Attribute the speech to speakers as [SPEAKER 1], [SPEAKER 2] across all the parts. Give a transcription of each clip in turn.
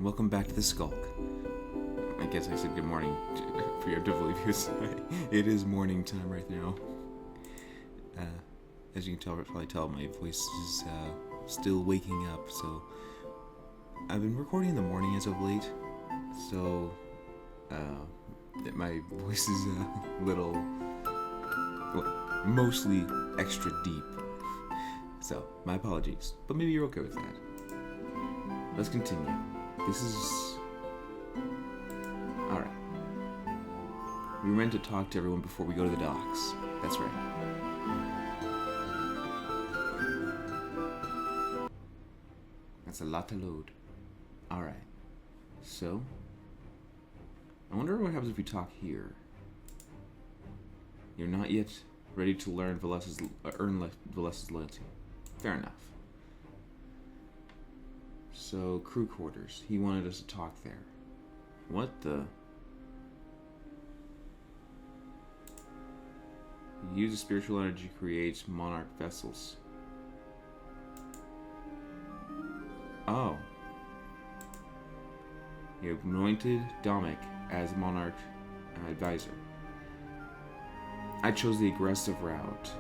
[SPEAKER 1] welcome back to the Skulk. I guess I said good morning preemptively because it is morning time right now. As you can probably tell, my voice is still waking up, so I've been recording in the morning as of late, so my voice is a little, mostly extra deep. So, my apologies, but maybe you're okay with that. Let's continue. This is... Alright. We were meant to talk to everyone before we go to the docks. That's right. That's a lot to load. Alright. So... I wonder what happens if we talk here. You're not yet ready to learn earn Valessa's loyalty. Fair enough. So, crew quarters. He wanted us to talk there. What the... Use a spiritual energy creates monarch vessels. Oh. You have anointed Dominic as monarch advisor. I chose the aggressive route.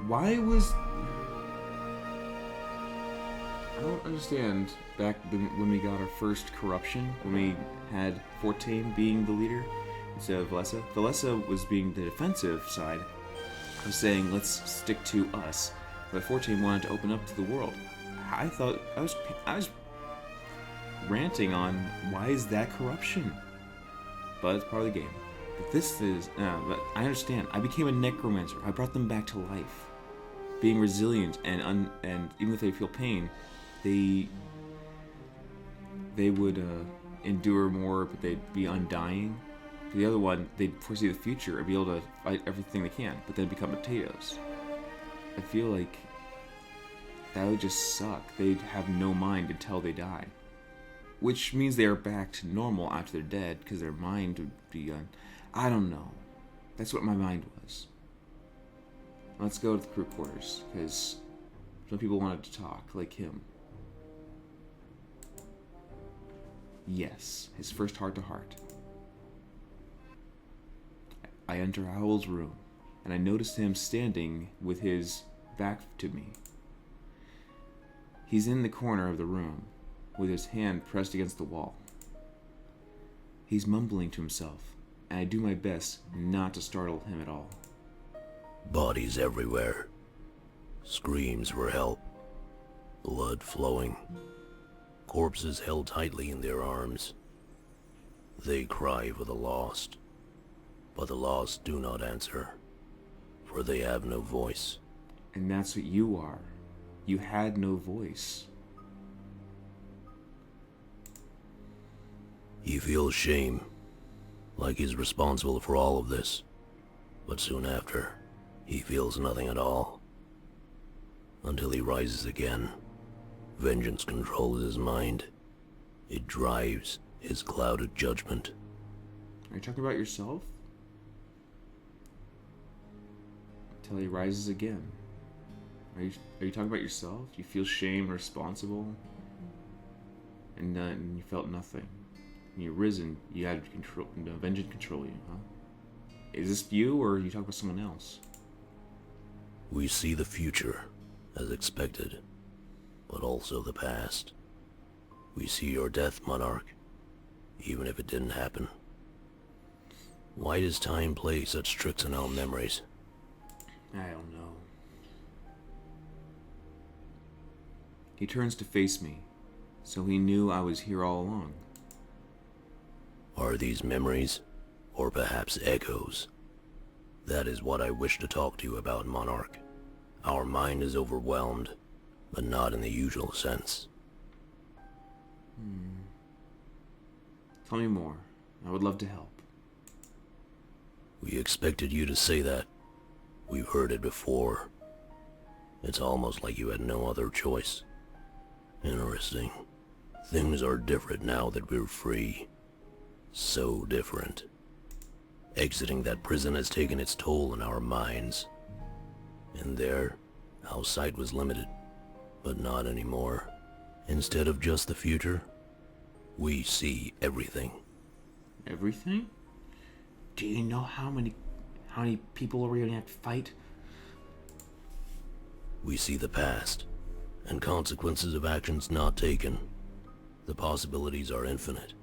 [SPEAKER 1] Why was... I don't understand back when we got our first corruption, when we had Fortain being the leader instead of Valessa. Valessa was being the defensive side of saying, let's stick to us. But Fortain wanted to open up to the world. I thought, I was ranting on, why is that corruption? But it's part of the game. But this is, but I understand. I became a necromancer. I brought them back to life. Being resilient and even if they feel pain, they would endure more, but they'd be undying. For the other one, they'd foresee the future and be able to fight everything they can, but then become potatoes. I feel like that would just suck. They'd have no mind until they die. Which means they are back to normal after they're dead, because their mind would be I don't know. That's what my mind was. Let's go to the crew quarters, because some people wanted to talk, like him. Yes, his first heart-to-heart. I enter Howell's room, and I notice him standing with his back to me. He's in the corner of the room, with his hand pressed against the wall. He's mumbling to himself, and I do my best not to startle him at all.
[SPEAKER 2] Bodies everywhere. Screams for help. Blood flowing. Corpses held tightly in their arms. They cry for the lost. But the lost do not answer, for they have no voice.
[SPEAKER 1] And that's what you are. You had no voice.
[SPEAKER 2] He feels shame, like he's responsible for all of this. But soon after, he feels nothing at all. Until he rises again. Vengeance controls his mind. It drives his clouded judgment.
[SPEAKER 1] Are you talking about yourself? Until he rises again. Are you talking about yourself? You feel shame and responsible? And you felt nothing. When you're risen, you had control, vengeance control you, huh? Is this you, or are you talking about someone else?
[SPEAKER 2] We see the future, as expected, but also the past. We see your death, Monarch, even if it didn't happen. Why does time play such tricks on our memories?
[SPEAKER 1] I don't know. He turns to face me, so he knew I was here all along.
[SPEAKER 2] Are these memories, or perhaps echoes? That is what I wish to talk to you about, Monarch. Our mind is overwhelmed, but not in the usual sense.
[SPEAKER 1] Tell me more. I would love to help.
[SPEAKER 2] We expected you to say that. We've heard it before. It's almost like you had no other choice. Interesting. Things are different now that we're free. So different. Exiting that prison has taken its toll on our minds. And there, our sight was limited, but not anymore. Instead of just the future, We see everything.
[SPEAKER 1] Everything? Do you know how many people are we gonna have to fight?
[SPEAKER 2] We see the past, and consequences of actions not taken. The possibilities are infinite,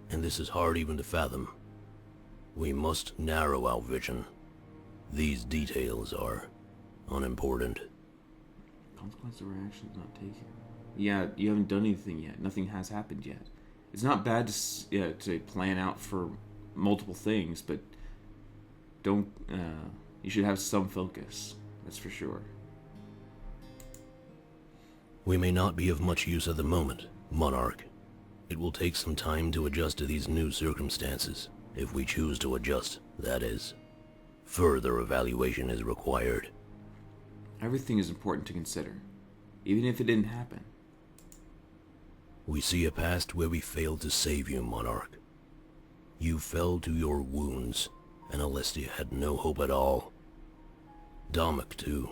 [SPEAKER 2] and this is hard even to fathom. We must narrow our vision. These details are unimportant.
[SPEAKER 1] Consequences of our actions not taken. Yeah, you haven't done anything yet. Nothing has happened yet. It's not bad to plan out for multiple things, but don't. You should have some focus. That's for sure.
[SPEAKER 2] We may not be of much use at the moment, Monarch. It will take some time to adjust to these new circumstances, if we choose to adjust, that is. Further evaluation is required.
[SPEAKER 1] Everything is important to consider, even if it didn't happen.
[SPEAKER 2] We see a past where we failed to save you, Monarch. You fell to your wounds, and Alestia had no hope at all. Domik, too.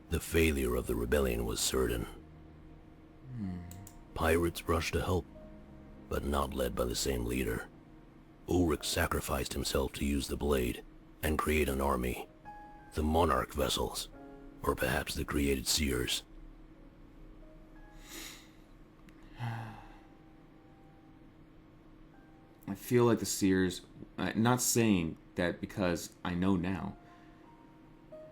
[SPEAKER 2] The failure of the rebellion was certain. Pirates rushed to help, but not led by the same leader. Ulrich sacrificed himself to use the blade and create an army. The Monarch vessels, or perhaps the created seers.
[SPEAKER 1] I feel like the seers, not saying that because I know now,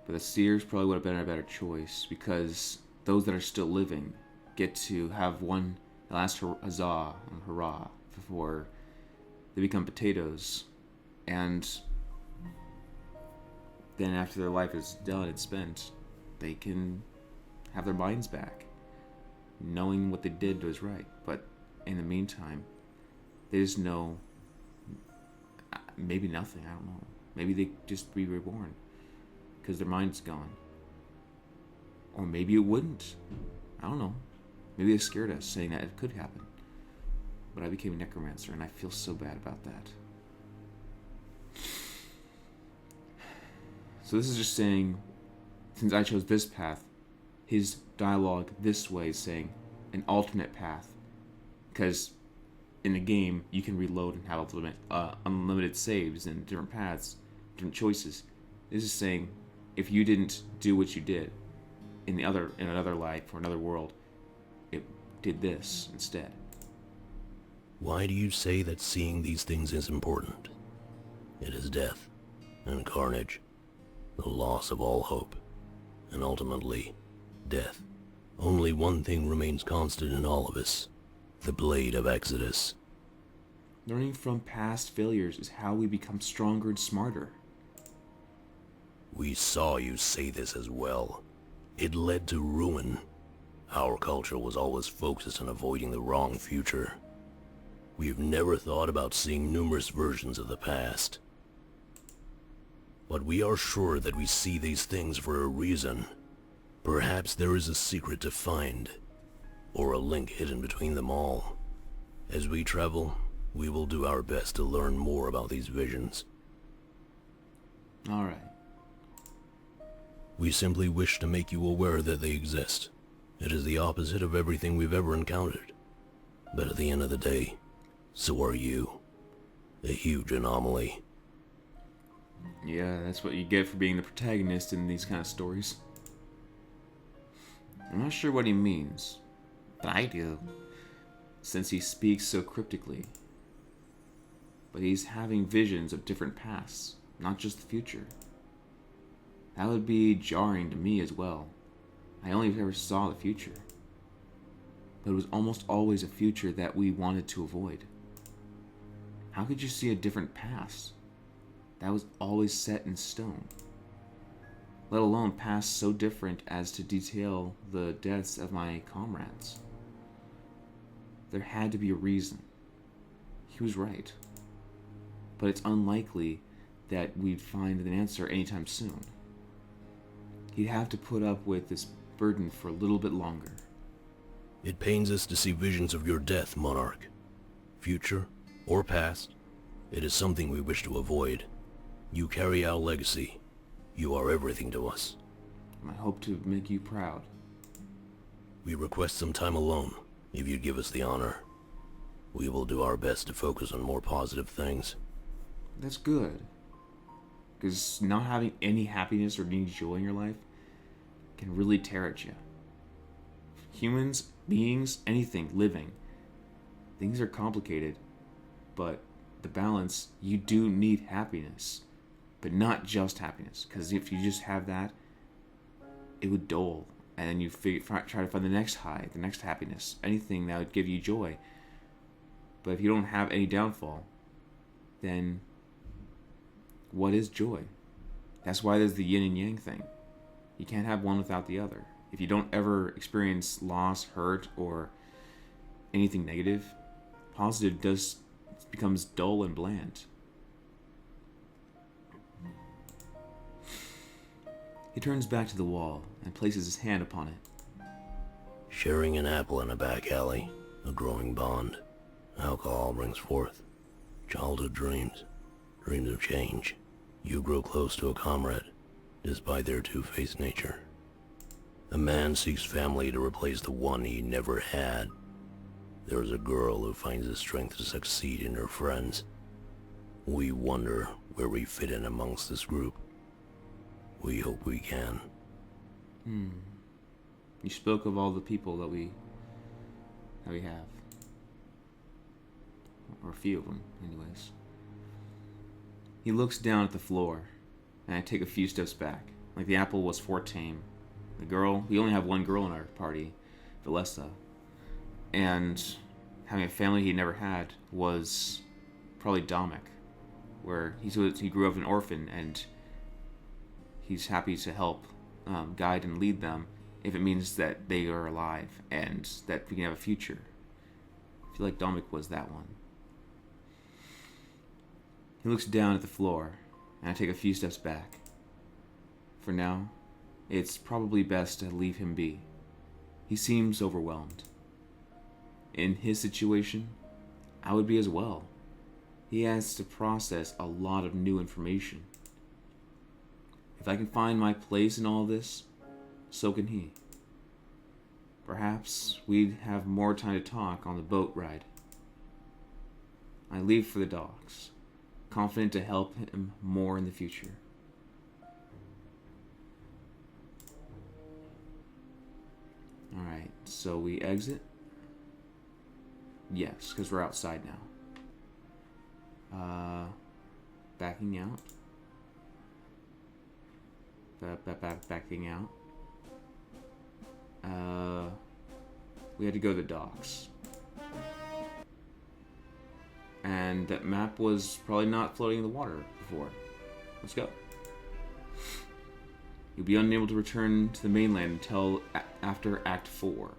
[SPEAKER 1] but the seers probably would have been a better choice, because those that are still living get to have one last huzzah and hurrah before they become potatoes, and then after their life is done and spent, they can have their minds back, knowing what they did was right. But in the meantime, they just know maybe nothing, I don't know. Maybe they just be reborn because their mind's gone. Or maybe it wouldn't. I don't know. Maybe they scared us, saying that it could happen. But I became a necromancer, and I feel so bad about that. So this is just saying, since I chose this path, his dialogue this way is saying an alternate path. Because in the game, you can reload and have unlimited saves and different paths, different choices. This is saying, if you didn't do what you did in another life or another world, it did this instead.
[SPEAKER 2] Why do you say that seeing these things is important? It is death and carnage, the loss of all hope, and ultimately, death. Only one thing remains constant in all of us. The Blade of Exodus.
[SPEAKER 1] Learning from past failures is how we become stronger and smarter.
[SPEAKER 2] We saw you say this as well. It led to ruin. Our culture was always focused on avoiding the wrong future. We've never thought about seeing numerous versions of the past. But we are sure that we see these things for a reason. Perhaps there is a secret to find, or a link hidden between them all. As we travel, we will do our best to learn more about these visions.
[SPEAKER 1] All right.
[SPEAKER 2] We simply wish to make you aware that they exist. It is the opposite of everything we've ever encountered. But at the end of the day, so are you. A huge anomaly.
[SPEAKER 1] Yeah, that's what you get for being the protagonist in these kind of stories. I'm not sure what he means, but I do, since he speaks so cryptically. But he's having visions of different pasts, not just the future. That would be jarring to me as well. I only ever saw the future. But it was almost always a future that we wanted to avoid. How could you see a different past? That was always set in stone. Let alone past so different as to detail the deaths of my comrades. There had to be a reason. He was right. But it's unlikely that we'd find an answer anytime soon. He'd have to put up with this burden for a little bit longer.
[SPEAKER 2] It pains us to see visions of your death, Monarch. Future or past, it is something we wish to avoid. You carry our legacy. You are everything to us.
[SPEAKER 1] I hope to make you proud.
[SPEAKER 2] We request some time alone, if you'd give us the honor. We will do our best to focus on more positive things.
[SPEAKER 1] That's good. Because not having any happiness or any joy in your life can really tear at you. Humans, beings, anything living, things are complicated, but the balance, you do need happiness, but not just happiness. Because if you just have that, it would dull, and then you try to find the next high, the next happiness, anything that would give you joy. But if you don't have any downfall, then what is joy? That's why there's the yin and yang thing. You can't have one without the other. If you don't ever experience loss, hurt, or anything negative, positive becomes dull and bland. He turns back to the wall and places his hand upon it.
[SPEAKER 2] Sharing an apple in a back alley, a growing bond. Alcohol brings forth childhood dreams, dreams of change. You grow close to a comrade, despite their two-faced nature. A man seeks family to replace the one he never had. There is a girl who finds the strength to succeed in her friends. We wonder where we fit in amongst this group. We hope we can.
[SPEAKER 1] You spoke of all the people that we have. Or a few of them, anyways. He looks down at the floor, and I take a few steps back. Like the apple was for tame. The girl, we only have one girl in our party, Valessa. And having a family he never had was probably Dominic, where he grew up an orphan, and he's happy to help guide and lead them if it means that they are alive and that we can have a future. I feel like Dominic was that one. He looks down at the floor, and I take a few steps back. For now, it's probably best to leave him be. He seems overwhelmed. In his situation, I would be as well. He has to process a lot of new information. If I can find my place in all this, so can he. Perhaps we'd have more time to talk on the boat ride. I leave for the docks, confident to help him more in the future. Alright, so we exit? Yes, because we're outside now. Backing out. Backing out. We had to go to the docks. And that map was probably not floating in the water before. Let's go. You'll be unable to return to the mainland until after Act 4.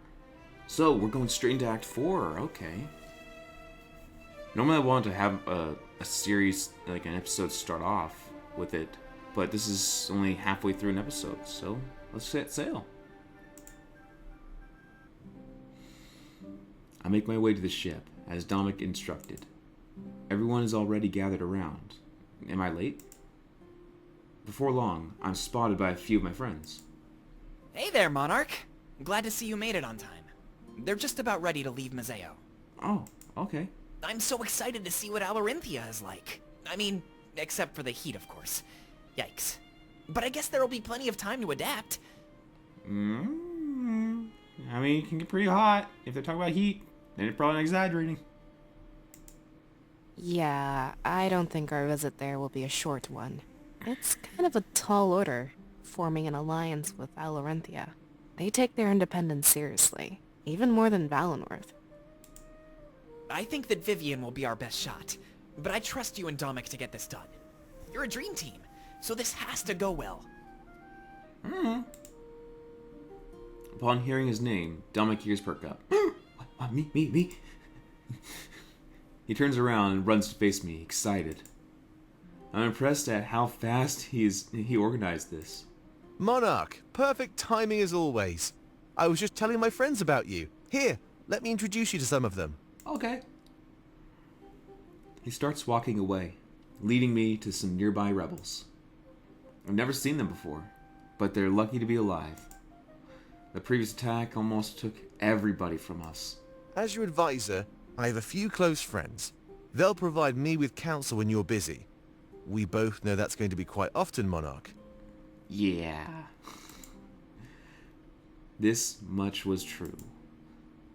[SPEAKER 1] So, we're going straight into Act 4. Okay. Normally I want to have a series, like an episode start off with it. But this is only halfway through an episode. So, let's set sail. I make my way to the ship, as Dominic instructed. Everyone is already gathered around. Am I late? Before long, I'm spotted by a few of my friends.
[SPEAKER 3] Hey there, Monarch. Glad to see you made it on time. They're just about ready to leave Mazeo.
[SPEAKER 1] Oh, okay.
[SPEAKER 3] I'm so excited to see what Alarinthia is like. I mean, except for the heat, of course. Yikes. But I guess there'll be plenty of time to adapt.
[SPEAKER 1] I mean, it can get pretty hot. If they're talking about heat, then they're probably not exaggerating.
[SPEAKER 4] Yeah, I don't think our visit there will be a short one. It's kind of a tall order, forming an alliance with Alarinthia. They take their independence seriously, even more than Valinworth.
[SPEAKER 3] I think that Vivian will be our best shot, but I trust you and Dominic to get this done. You're a dream team, so this has to go well.
[SPEAKER 1] Upon hearing his name, Dominic ears perk up. What? Me? He turns around and runs to face me, excited. I'm impressed at how fast he organized this.
[SPEAKER 5] Monarch, perfect timing as always. I was just telling my friends about you. Here, let me introduce you to some of them.
[SPEAKER 1] Okay. He starts walking away, leading me to some nearby rebels. I've never seen them before, but they're lucky to be alive. The previous attack almost took everybody from us.
[SPEAKER 5] As your advisor, I have a few close friends. They'll provide me with counsel when you're busy. We both know that's going to be quite often, Monarch.
[SPEAKER 1] Yeah. This much was true.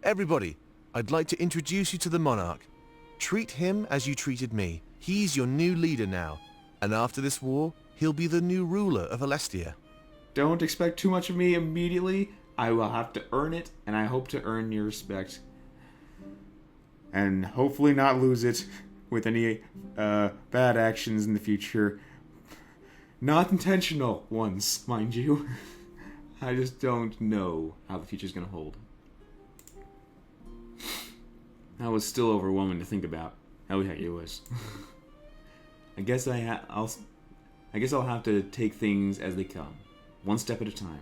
[SPEAKER 5] Everybody, I'd like to introduce you to the Monarch. Treat him as you treated me. He's your new leader now, and after this war, he'll be the new ruler of Alestia.
[SPEAKER 1] Don't expect too much of me immediately. I will have to earn it, and I hope to earn your respect. And hopefully not lose it with any bad actions in the future. Not intentional ones, mind you. I just don't know how the future's gonna hold. That was still overwhelming to think about. Oh heck, it was. I guess I'll have to take things as they come, one step at a time.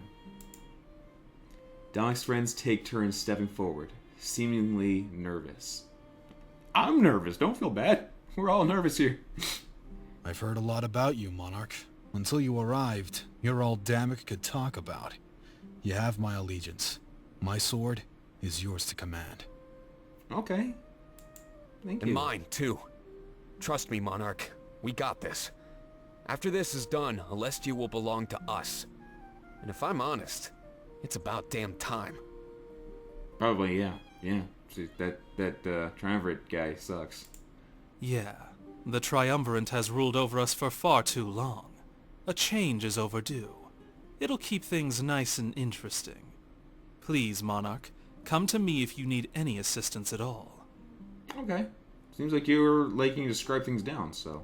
[SPEAKER 1] Dominic's friends take turns stepping forward, seemingly nervous. I'm nervous. Don't feel bad. We're all nervous here.
[SPEAKER 6] I've heard a lot about you, Monarch. Until you arrived, you're all Damek could talk about. You have my allegiance. My sword is yours to command.
[SPEAKER 1] Okay. Thank you.
[SPEAKER 7] And mine, too. Trust me, Monarch. We got this. After this is done, Alestia will belong to us. And if I'm honest, it's about damn time.
[SPEAKER 1] Probably, yeah. Yeah. See, that Triumvirate guy sucks.
[SPEAKER 8] Yeah, the Triumvirate has ruled over us for far too long. A change is overdue. It'll keep things nice and interesting. Please, Monarch, come to me if you need any assistance at all.
[SPEAKER 1] Okay. Seems like you're liking to describe things down, so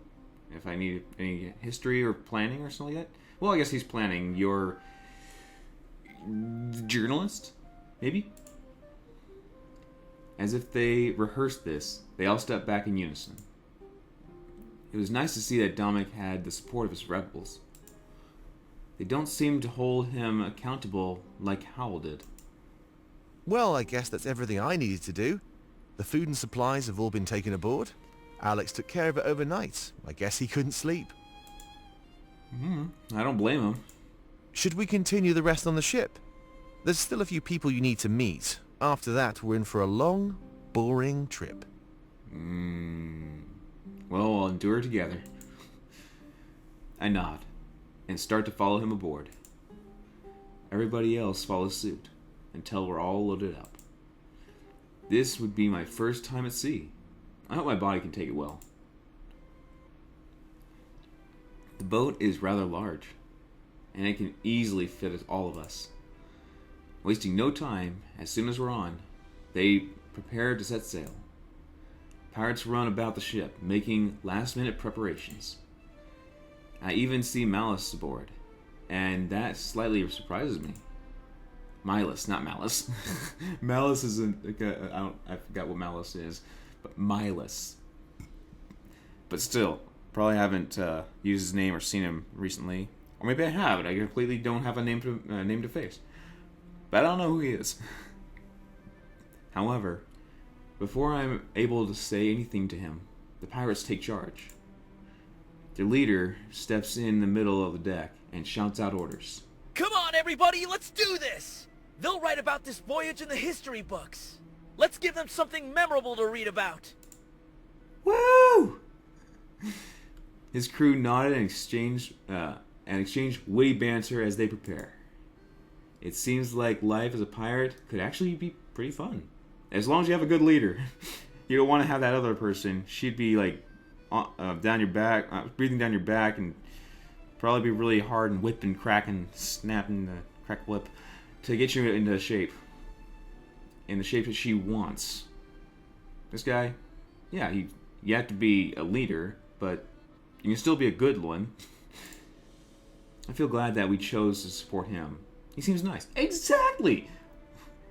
[SPEAKER 1] if I need any history or planning or something like that. Well, I guess he's planning. You're journalist? Maybe? As if they rehearsed this, they all stepped back in unison. It was nice to see that Dominic had the support of his rebels. They don't seem to hold him accountable like Howell did.
[SPEAKER 5] Well, I guess that's everything I needed to do. The food and supplies have all been taken aboard. Alex took care of it overnight. I guess he couldn't sleep.
[SPEAKER 1] I don't blame him.
[SPEAKER 5] Should we continue the rest on the ship? There's still a few people you need to meet. After that, we're in for a long, boring trip.
[SPEAKER 1] Well, we'll endure together. I nod and start to follow him aboard. Everybody else follows suit until we're all loaded up. This would be my first time at sea. I hope my body can take it well. The boat is rather large, and it can easily fit all of us. Wasting no time, as soon as we're on, they prepare to set sail. Pirates run about the ship, making last-minute preparations. I even see Malice aboard, and that slightly surprises me. Milas, not Malice. Malice isn't. I forgot what Malice is, but Milas. But still, probably haven't used his name or seen him recently, or maybe I have, and I completely don't have a name to face. But I don't know who he is. However, before I'm able to say anything to him, the pirates take charge. Their leader steps in the middle of the deck and shouts out orders.
[SPEAKER 9] Come on, everybody, let's do this! They'll write about this voyage in the history books. Let's give them something memorable to read about.
[SPEAKER 1] Woo! His crew nodded and exchanged witty banter as they prepare. It seems like life as a pirate could actually be pretty fun. As long as you have a good leader. You don't want to have that other person. She'd be like down your back, breathing down your back, and probably be really hard and whipping, cracking, snapping the crack whip to get you into shape. In the shape that she wants. This guy, yeah, you have to be a leader, but you can still be a good one. I feel glad that we chose to support him. He seems nice. Exactly!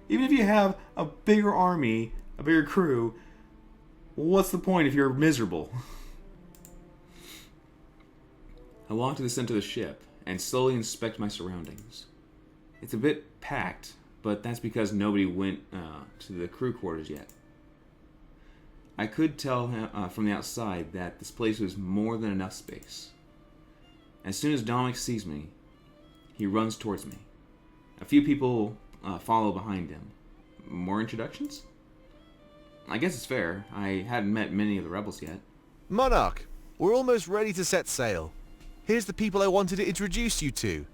[SPEAKER 1] Even if you have a bigger army, a bigger crew, what's the point if you're miserable? I walk to the center of the ship and slowly inspect my surroundings. It's a bit packed, but that's because nobody went to the crew quarters yet. I could tell from the outside that this place was more than enough space. As soon as Dominic sees me, he runs towards me. A few people follow behind him. More introductions? I guess it's fair. I hadn't met many of the rebels yet.
[SPEAKER 5] Monarch, we're almost ready to set sail. Here's the people I wanted to introduce you to.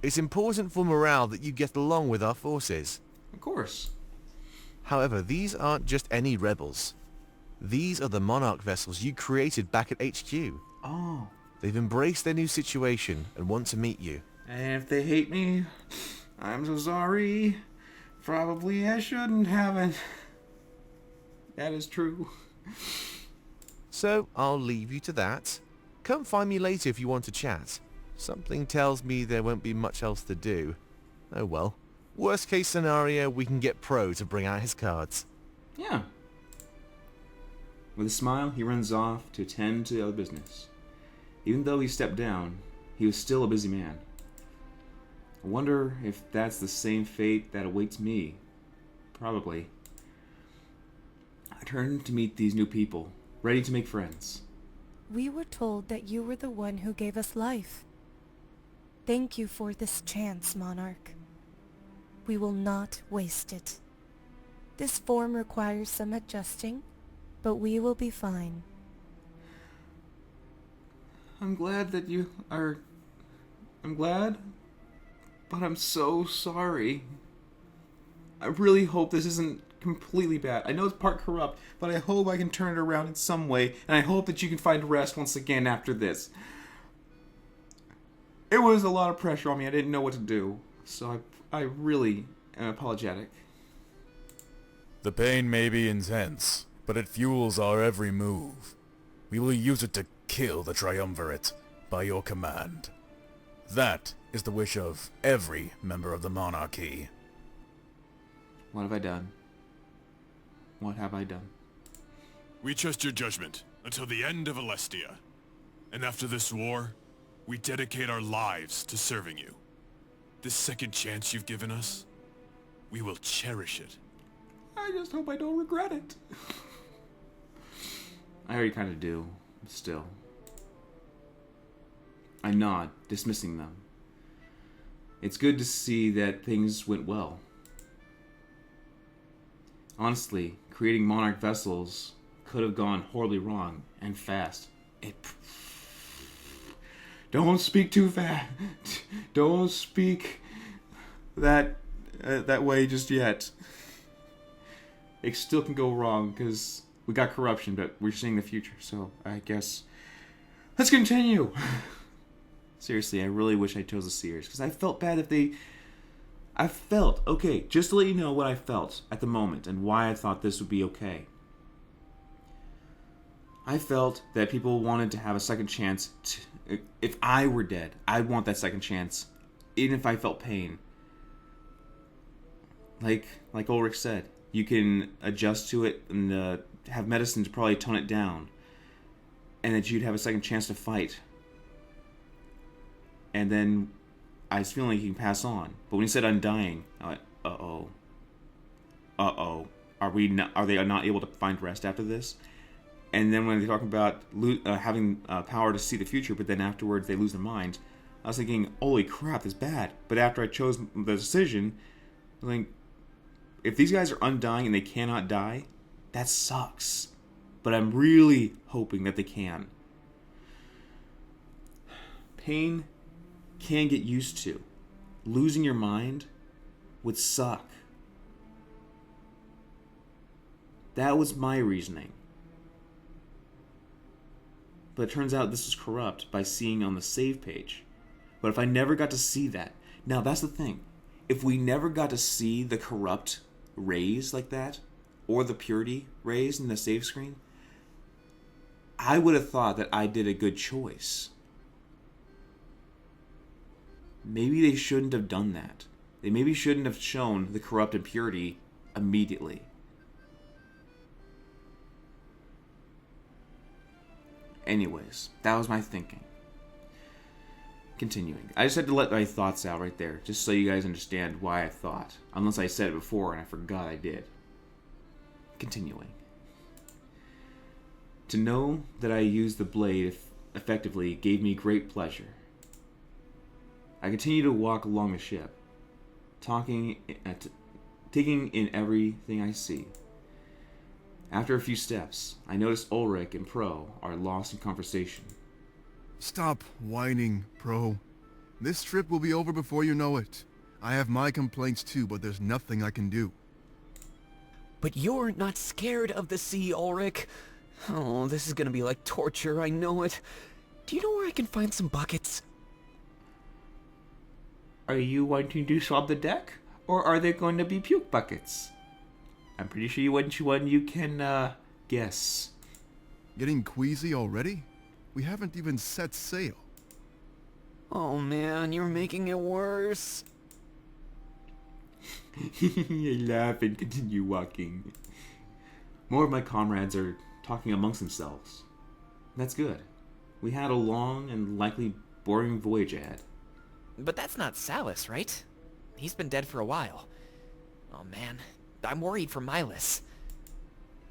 [SPEAKER 5] It's important for morale that you get along with our forces.
[SPEAKER 1] Of course.
[SPEAKER 5] However, these aren't just any rebels. These are the Monarch vessels you created back at HQ.
[SPEAKER 1] Oh.
[SPEAKER 5] They've embraced their new situation and want to meet you.
[SPEAKER 1] And if they hate me, I'm so sorry. Probably I shouldn't have. That is true.
[SPEAKER 5] So, I'll leave you to that. Come find me later if you want to chat. Something tells me there won't be much else to do. Oh well. Worst case scenario, we can get Pro to bring out his cards.
[SPEAKER 1] Yeah. With a smile, he runs off to attend to the other business. Even though he stepped down, he was still a busy man. I wonder if that's the same fate that awaits me. Probably. I turned to meet these new people, ready to make friends.
[SPEAKER 10] We were told that you were the one who gave us life. Thank you for this chance, Monarch. We will not waste it. This form requires some adjusting, but we will be fine.
[SPEAKER 1] I'm glad that you are... I'm glad, but I'm so sorry. I really hope this isn't completely bad. I know it's part corrupt, but I hope I can turn it around in some way, and I hope that you can find rest once again after this. It was a lot of pressure on me. I didn't know what to do, so I really am apologetic.
[SPEAKER 11] The pain may be intense, but it fuels our every move. We will use it to kill the Triumvirate by your command. That is the wish of every member of the monarchy.
[SPEAKER 1] What have I done? What have I done?
[SPEAKER 12] We trust your judgment until the end of Alestia. And after this war, we dedicate our lives to serving you. This second chance you've given us, we will cherish it.
[SPEAKER 1] I just hope I don't regret it. I already kind of do, but still. I nod, dismissing them. It's good to see that things went well. Honestly, creating Monarch vessels could have gone horribly wrong, and fast. Don't speak too fast. Don't speak that way just yet. It still can go wrong, because we got corruption, but we're seeing the future, so I guess... Let's continue! Seriously, I really wish I chose the Seers, because I felt bad if they... Okay, just to let you know what I felt at the moment, and why I thought this would be okay. I felt that people wanted to have a second chance. If I were dead, I'd want that second chance, even if I felt pain. Like Ulrich said, you can adjust to it and have medicine to probably tone it down, and that you'd have a second chance to fight. And then I was feeling like you can pass on. But when he said undying, I went, uh-oh. Uh-oh. Are they not able to find rest after this? And then when they talk about having power to see the future, but then afterwards they lose their mind, I was thinking, holy crap, this is bad. But after I chose the decision, I was like, if these guys are undying and they cannot die, that sucks. But I'm really hoping that they can. Pain can get used to. Losing your mind would suck. That was my reasoning. But it turns out this was corrupt by seeing on the save page. But if I never got to see that... Now, that's the thing. If we never got to see the corrupt rays like that, or the purity rays in the save screen, I would have thought that I did a good choice. Maybe they shouldn't have done that. They maybe shouldn't have shown the corrupt impurity immediately. Anyways, that was my thinking. Continuing. I just had to let my thoughts out right there, just so you guys understand why I thought. Unless I said it before and I forgot I did. Continuing. To know that I used the blade effectively gave me great pleasure. I continue to walk along the ship, taking in everything I see. After a few steps, I notice Ulrich and Pro are lost in conversation.
[SPEAKER 13] Stop whining, Pro. This trip will be over before you know it. I have my complaints too, but there's nothing I can do.
[SPEAKER 7] But you're not scared of the sea, Ulrich. Oh, this is gonna be like torture, I know it. Do you know where I can find some buckets?
[SPEAKER 1] Are you wanting to swab the deck? Or are there going to be puke buckets? I'm pretty sure you can, guess.
[SPEAKER 13] Getting queasy already? We haven't even set sail.
[SPEAKER 7] Oh man, you're making it worse.
[SPEAKER 1] I laugh and continue walking. More of my comrades are talking amongst themselves. That's good. We had a long and likely boring voyage ahead.
[SPEAKER 3] But that's not Salus, right? He's been dead for a while. Oh man, I'm worried for Milas.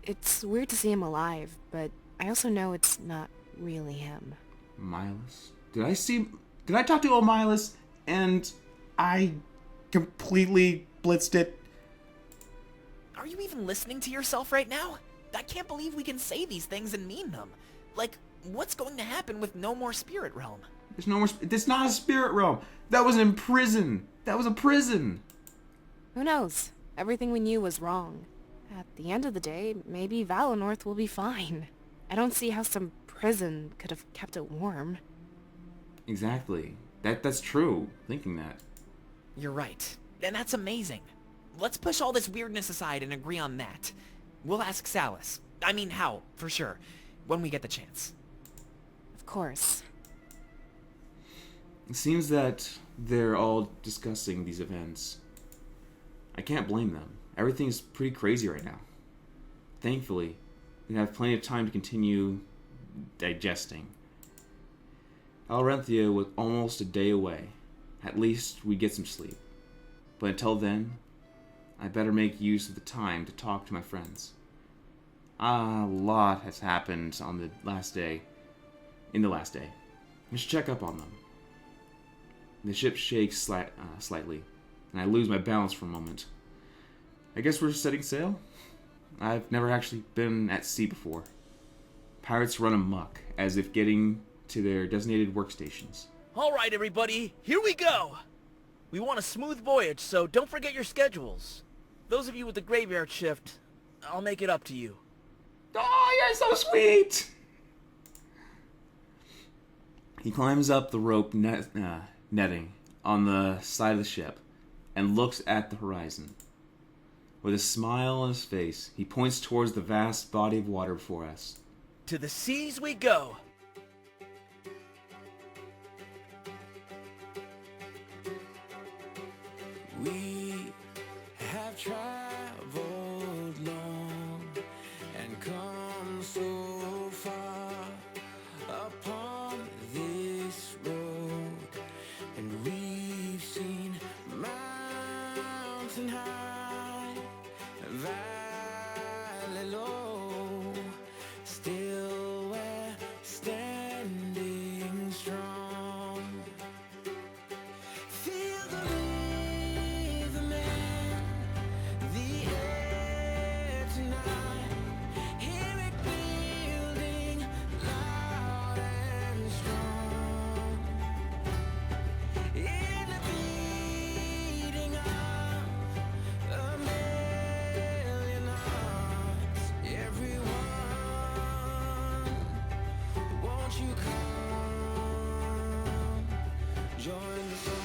[SPEAKER 4] It's weird to see him alive, but I also know it's not really him.
[SPEAKER 1] Milas? Did I talk to old Milas and I completely blitzed it?
[SPEAKER 3] Are you even listening to yourself right now? I can't believe we can say these things and mean them. Like, what's going to happen with no more Spirit Realm?
[SPEAKER 1] There's no more. It's not a spirit realm. That was in prison. That was a prison.
[SPEAKER 4] Who knows? Everything we knew was wrong. At the end of the day, maybe Valinor will be fine. I don't see how some prison could have kept it warm.
[SPEAKER 1] Exactly. That's true. Thinking that.
[SPEAKER 3] You're right. And that's amazing. Let's push all this weirdness aside and agree on that. We'll ask Salus. I mean Hal, for sure. When we get the chance.
[SPEAKER 4] Of course.
[SPEAKER 1] It seems that they're all discussing these events. I can't blame them. Everything's pretty crazy right now. Thankfully, we have plenty of time to continue digesting. Alarenthia was almost a day away. At least we'd get some sleep. But until then, I better make use of the time to talk to my friends. A lot has happened on the last day. In the last day. I should check up on them. The ship shakes slightly, and I lose my balance for a moment. I guess we're setting sail? I've never actually been at sea before. Pirates run amok, as if getting to their designated workstations.
[SPEAKER 9] Alright everybody, here we go! We want a smooth voyage, so don't forget your schedules. Those of you with the graveyard shift, I'll make it up to you.
[SPEAKER 1] Oh, you're so sweet! He climbs up the rope netting on the side of the ship and looks at the horizon. With a smile on his face, he points towards the vast body of water before us.
[SPEAKER 9] To the seas we go!
[SPEAKER 14] We have traveled long and come so far upon this road, and we've seen mountain high, valley low, still we're standing strong. Feel the rhythm in the air tonight, hear it building loud and strong, in the beating of a million hearts. Everyone, won't you come join the song?